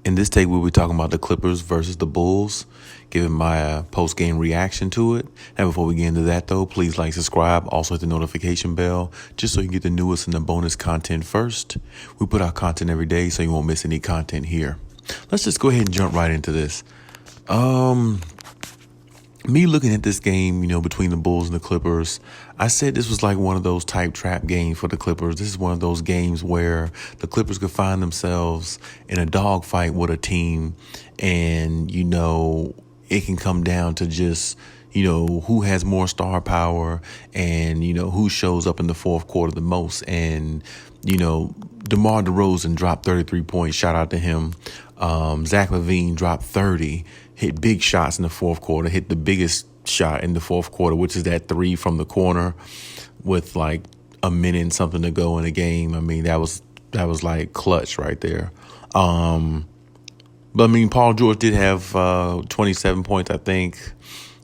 In this take, we'll be talking about the Clippers versus the Bulls, giving my post-game reaction to it. And before we get into that, though, please like, subscribe, also hit the notification bell, just so you get the newest and the bonus content first. We put out content every day, so you won't miss any content here. Let's just go ahead and jump right into this. Me looking at this game, between the Bulls and the Clippers, I said this was like one of those type trap games for the Clippers. This is one of those games where the Clippers could find themselves in a dogfight with a team, and, it can come down to just, who has more star power and, who shows up in the fourth quarter the most. And, DeMar DeRozan dropped 33 points. Shout out to him. Zach LaVine dropped 30, hit big shots in the fourth quarter, hit the biggest shot in the fourth quarter, which is that three from the corner with like a minute and something to go in the game. I mean, that was like clutch right there. But I mean, Paul George did have 27 points, I think,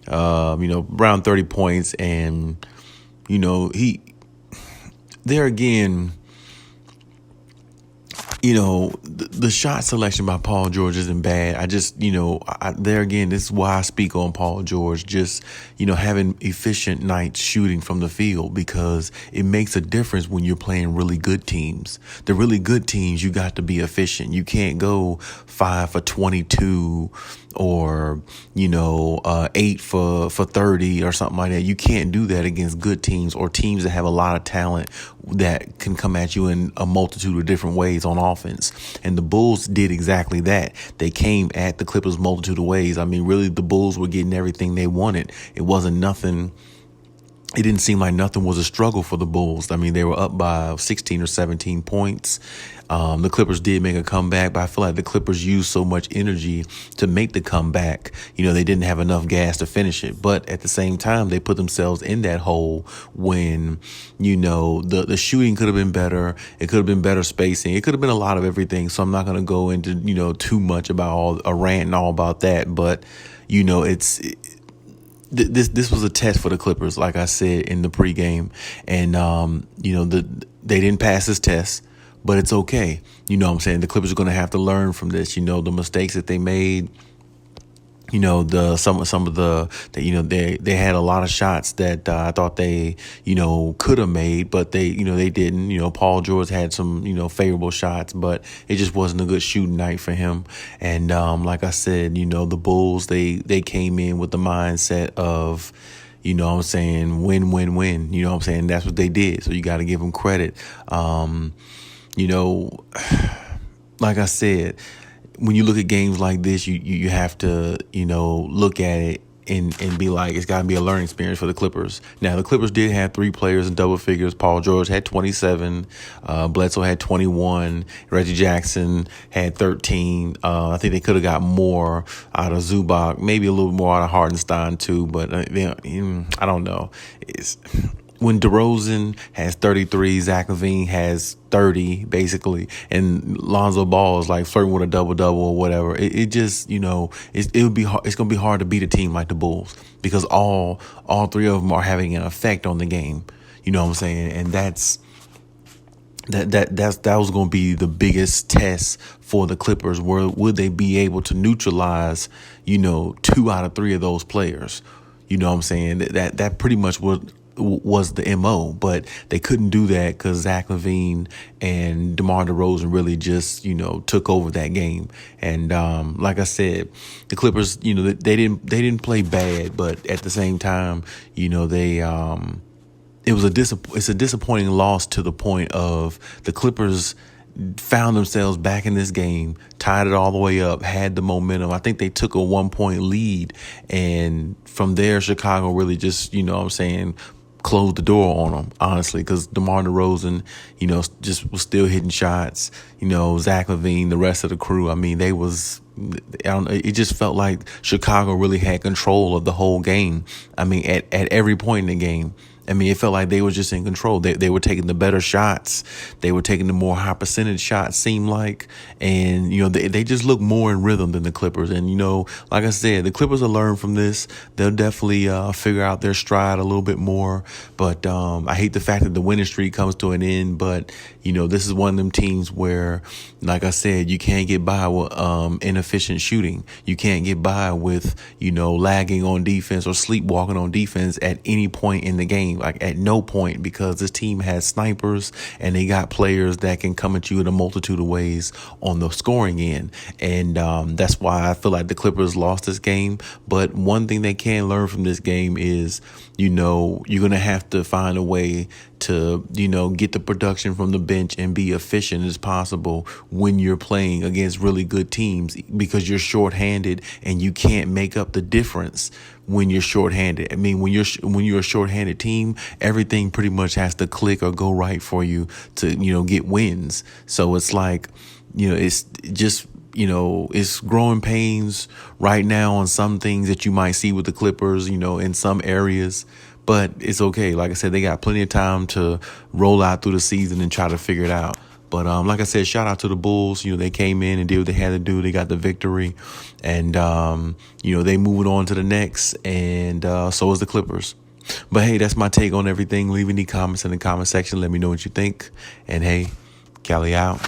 around 30 points. And, he there again, the shot selection by Paul George isn't bad. I just, there again, this is why I speak on Paul George, just, having efficient nights shooting from the field, because it makes a difference when you're playing really good teams. The really good teams, you got to be efficient. You can't go 5 for 22 or, 8 for 30 or something like that. You can't do that against good teams or teams that have a lot of talent that can come at you in a multitude of different ways on offense. And the Bulls did exactly that. They came at the Clippers multitude of ways. I mean, really, the Bulls were getting everything they wanted. It wasn't nothing. It didn't seem like nothing was a struggle for the Bulls. I mean, they were up by 16 or 17 points. The Clippers did make a comeback, but I feel like the Clippers used so much energy to make the comeback. They didn't have enough gas to finish it. But at the same time, they put themselves in that hole when, the shooting could have been better. It could have been better spacing. It could have been a lot of everything. So I'm not going to go into, too much about a rant and all about that. But, This was a test for the Clippers, like I said in the pregame, and they didn't pass this test, but it's okay. The Clippers are going to have to learn from this. The mistakes that they made. They had a lot of shots that I thought they could have made, but they didn't. Paul George had some favorable shots, but it just wasn't a good shooting night for him. And like I said, the Bulls they came in with the mindset of win, win, win. That's what they did. So you got to give them credit. Like I said, when you look at games like this, you have to, look at it and be like, it's got to be a learning experience for the Clippers. Now, the Clippers did have 3 players in double figures. Paul George had 27. Bledsoe had 21. Reggie Jackson had 13. I think they could have got more out of Zubac, maybe a little more out of Hardenstein too, but I don't know. When DeRozan has 33, Zach LaVine has 30, basically, and Lonzo Ball is like flirting with a double-double or whatever, it just, it's going to be hard to beat a team like the Bulls, because all 3 of them are having an effect on the game. And that was going to be the biggest test for the Clippers. Would they be able to neutralize, 2 out of 3 of those players? That pretty much was the MO, but they couldn't do that because Zach LaVine and DeMar DeRozan really just, took over that game. And like I said, the Clippers, they didn't play bad, but at the same time, it's a disappointing loss to the point of the Clippers found themselves back in this game, tied it all the way up, had the momentum. I think they took a 1-point lead, and from there, Chicago really just, closed the door on them, honestly, because DeMar DeRozan, just was still hitting shots. Zach LaVine, the rest of the crew, I mean, it just felt like Chicago really had control of the whole game. I mean, at every point in the game. I mean, it felt like they were just in control. They were taking the better shots. They were taking the more high percentage shots, seemed like. And, they just look more in rhythm than the Clippers. And, like I said, the Clippers will learn from this. They'll definitely figure out their stride a little bit more. But I hate the fact that the winning streak comes to an end. But, this is one of them teams where, like I said, you can't get by with inefficient shooting. You can't get by with, lagging on defense or sleepwalking on defense at any point in the game. Like at no point, because this team has snipers and they got players that can come at you in a multitude of ways on the scoring end. And that's why I feel like the Clippers lost this game. But one thing they can learn from this game is, you're going to have to find a way to, get the production from the bench and be efficient as possible when you're playing against really good teams, because you're shorthanded and you can't make up the difference when you're shorthanded. I mean, when you're a shorthanded team, everything pretty much has to click or go right for you to, get wins. So it's like, it's just, it's growing pains right now on some things that you might see with the Clippers, in some areas. But it's okay. Like I said, they got plenty of time to roll out through the season and try to figure it out. But like I said, shout out to the Bulls. They came in and did what they had to do. They got the victory. And, they moved on to the next. And so is the Clippers. But, hey, that's my take on everything. Leave any comments in the comment section. Let me know what you think. And, hey, Cali out.